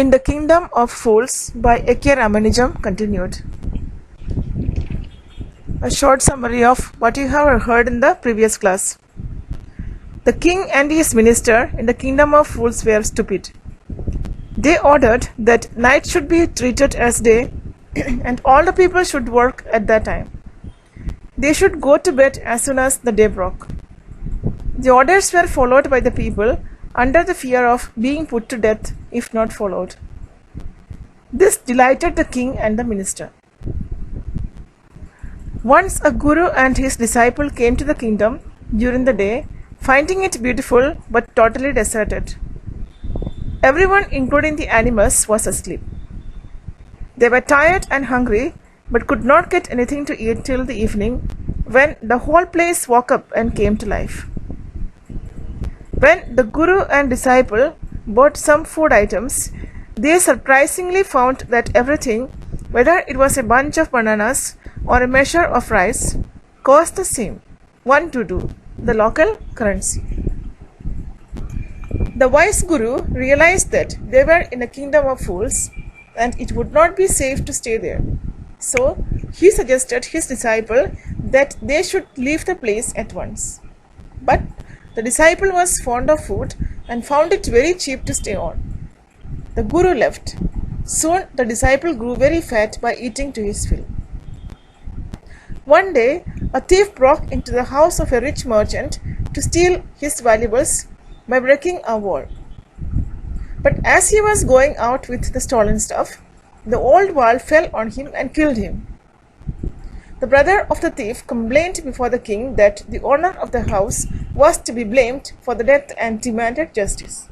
In the Kindom of Fools by A.K. Ramanujam continued. A short summary of what you have heard in the previous class. The king and his minister in the Kindom of Fools were stupid. They ordered that night should be treated as day and all the people should work at that time. They should go to bed as soon as the day broke. The orders were followed by the people under the fear of being put to death if not followed. This delighted the king and the minister. Once a guru and his disciple came to the kingdom during the day, finding it beautiful but totally deserted. Everyone, including the animals, was asleep. They were tired and hungry but could not get anything to eat till the evening, when the whole place woke up and came to life. When the guru and disciple bought some food items, they surprisingly found that everything, whether it was a bunch of bananas or a measure of rice, cost the same, 1 tutu, the local currency. The wise guru realized that they were in a kingdom of fools and it would not be safe to stay there. So he suggested his disciple that they should leave the place at once. But the disciple was fond of food and found it very cheap to stay on. The guru left. Soon the disciple grew very fat by eating to his fill. One day, a thief broke into the house of a rich merchant to steal his valuables by breaking a wall. But as he was going out with the stolen stuff, the old wall fell on him and killed him. The brother of the thief complained before the king that the owner of the house was to be blamed for the death and demanded justice.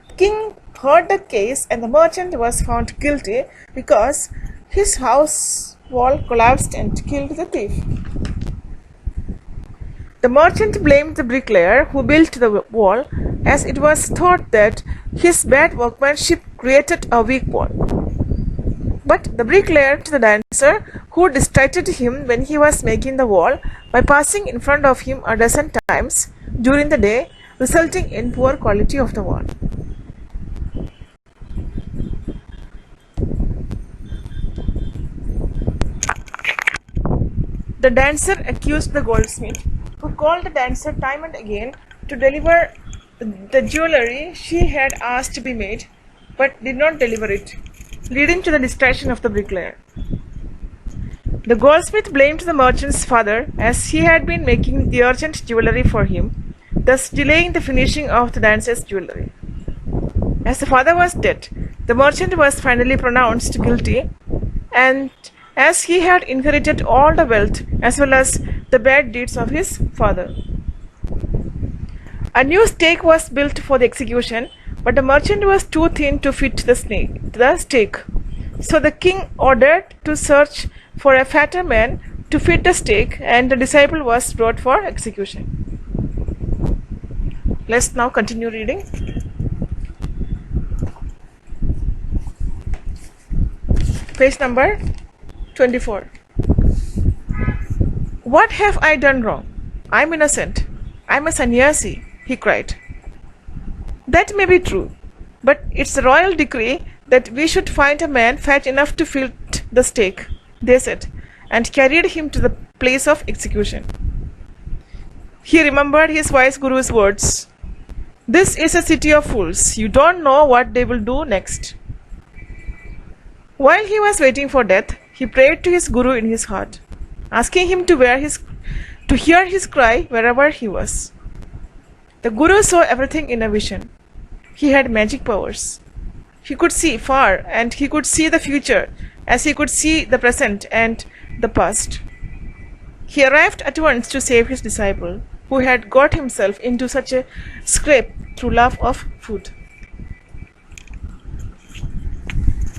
The king heard the case and the merchant was found guilty because his house wall collapsed and killed the thief. The merchant blamed the bricklayer who built the wall, as it was thought that his bad workmanship created a weak wall. But the bricklayer to the dancer who distracted him when he was making the wall by passing in front of him a dozen times during the day, resulting in poor quality of the wall. The dancer accused the goldsmith, who called the dancer time and again to deliver the jewelry she had asked to be made, but did not deliver it, leading to the distraction of the bricklayer. The goldsmith blamed the merchant's father, as he had been making the urgent jewelry for him, thus delaying the finishing of the dancer's jewelry. As the father was dead, the merchant was finally pronounced guilty, and as he had inherited all the wealth as well as the bad deeds of his father. A new stake was built for the execution, but the merchant was too thin to fit the stake. So the king ordered to search for a fatter man to fit the stake, and the disciple was brought for execution. Let's now continue reading. Page number 24. What have I done wrong? I am innocent. I am a sannyasi, he cried. That may be true, but it's a royal decree that we should find a man fat enough to fit the stake, they said, and carried him to the place of execution. He remembered his wise guru's words. This is a city of fools. You don't know what they will do next. While he was waiting for death, he prayed to his guru in his heart, asking him to hear his cry wherever he was. The guru saw everything in a vision. He had magic powers. He could see far and he could see the future as he could see the present and the past. He arrived at once to save his disciple, who had got himself into such a scrape through love of food.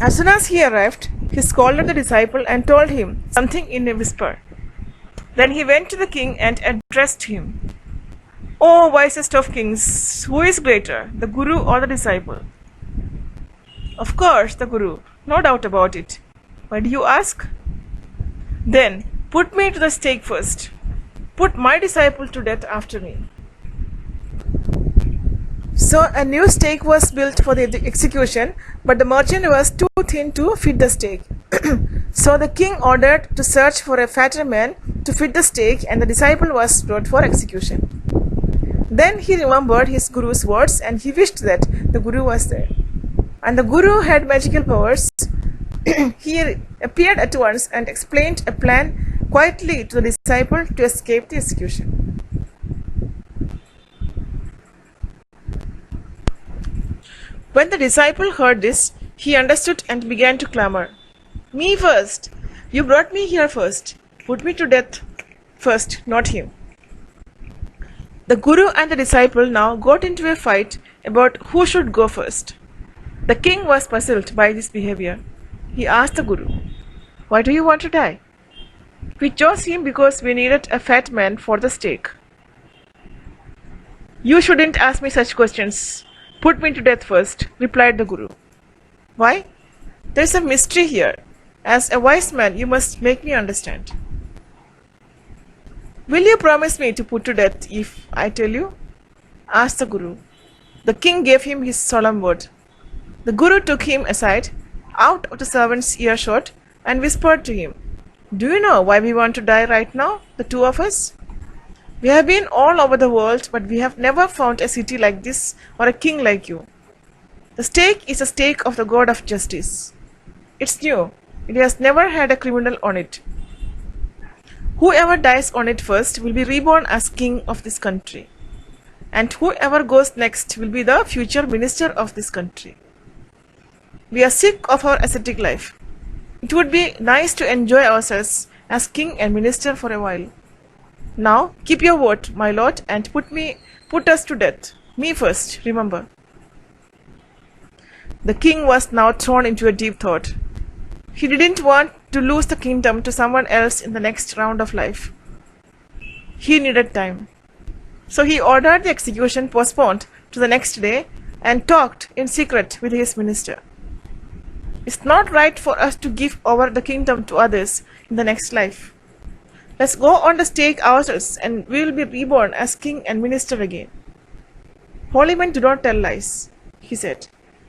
As soon as he arrived, he scolded the disciple and told him something in a whisper. Then he went to the king and addressed him. O wisest of kings, who is greater, the guru or the disciple? Of course, the guru, no doubt about it. Why do you ask? Then put me to the stake first. Put my disciple to death after me. So a new stake was built for the execution, but the merchant was too thin to fit the stake. So the king ordered to search for a fatter man to fit the stake, and the disciple was brought for execution. Then he remembered his guru's words, and he wished that the guru was there. And the guru had magical powers. He appeared at once and explained a plan quietly to the disciple to escape the execution. When the disciple heard this, he understood and began to clamor. "Me first! You brought me here first. Put me to death first, not him." The guru and the disciple now got into a fight about who should go first. The king was puzzled by this behavior. He asked the guru, "Why do you want to die?" "We chose him because we needed a fat man for the stake." "You shouldn't ask me such questions. Put me to death first," replied the guru. "Why? There's a mystery here. As a wise man, you must make me understand." "Will you promise me to put to death if I tell you?" asked the guru. The king gave him his solemn word. The guru took him aside, out of the servant's earshot, and whispered to him, "Do you know why we want to die right now, the two of us? We have been all over the world, but we have never found a city like this or a king like you. The stake is a stake of the God of justice. It's new. It has never had a criminal on it. Whoever dies on it first will be reborn as king of this country. And whoever goes next will be the future minister of this country. We are sick of our ascetic life. It would be nice to enjoy ourselves as king and minister for a while. Now, keep your word, my lord, and put us to death. Me first, remember." The king was now thrown into a deep thought. He didn't want to lose the kingdom to someone else in the next round of life. He needed time. So he ordered the execution postponed to the next day and talked in secret with his minister. "It's not right for us to give over the kingdom to others in the next life. Let's go on the stake ourselves and we will be reborn as king and minister again. Holy men do not tell lies," he said,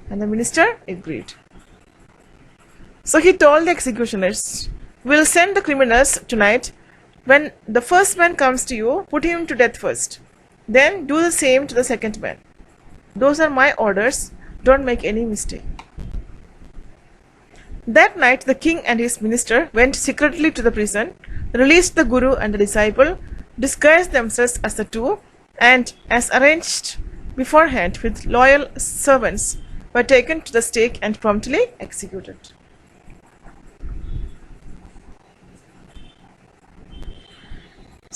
and the minister agreed. So he told the executioners, "We'll send the criminals tonight. When the first man comes to you, put him to death first. Then do the same to the second man. Those are my orders. Don't make any mistake." That night the king and his minister went secretly to the prison, released the guru and the disciple, disguised themselves as the two, and, as arranged beforehand with loyal servants, were taken to the stake and promptly executed.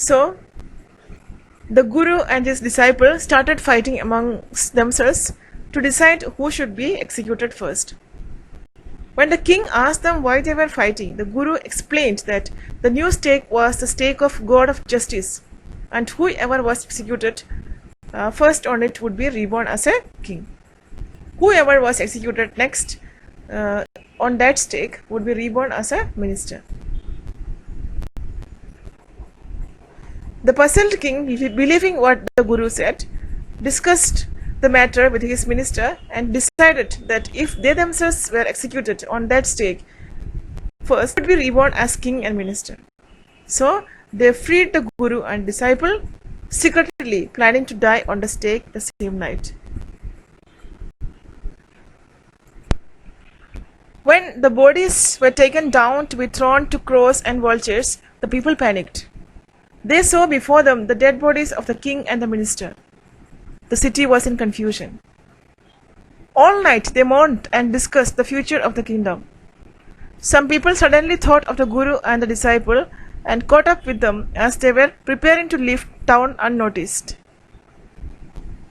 So, the guru and his disciple started fighting amongst themselves to decide who should be executed first. When the king asked them why they were fighting, the guru explained that the new stake was the stake of God of justice, and whoever was executed first on it would be reborn as a king. Whoever was executed next on that stake would be reborn as a minister. The puzzled king, believing what the guru said, discussed the matter with his minister and decided that if they themselves were executed on that stake first, they would be reborn as king and minister. So they freed the guru and disciple, secretly planning to die on the stake the same night. When the bodies were taken down to be thrown to crows and vultures, the people panicked. They saw before them the dead bodies of the king and the minister. The city was in confusion. All night they mourned and discussed the future of the kingdom. Some people suddenly thought of the guru and the disciple and caught up with them as they were preparing to leave town unnoticed.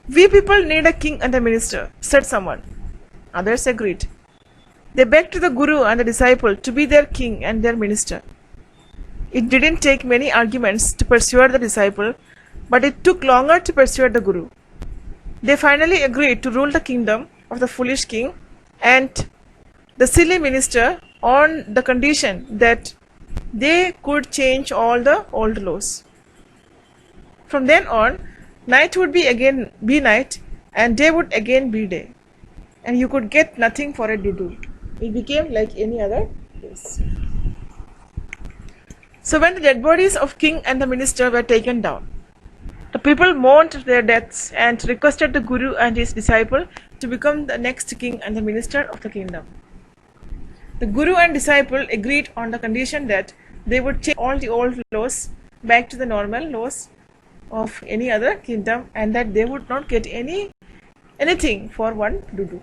"We people need a king and a minister," said someone. Others agreed. They begged the guru and the disciple to be their king and their minister. It didn't take many arguments to persuade the disciple, but it took longer to persuade the guru. They finally agreed to rule the kingdom of the foolish king and the silly minister on the condition that they could change all the old laws. From then on, night would be night, and day would again be day, and you could get nothing for a dudu. It became like any other place. So when the dead bodies of king and the minister were taken down, the people mourned their deaths and requested the Guru and his disciple to become the next king and the minister of the kingdom. The Guru and disciple agreed on the condition that they would change all the old laws back to the normal laws of any other kingdom, and that they would not get anything for one dudu.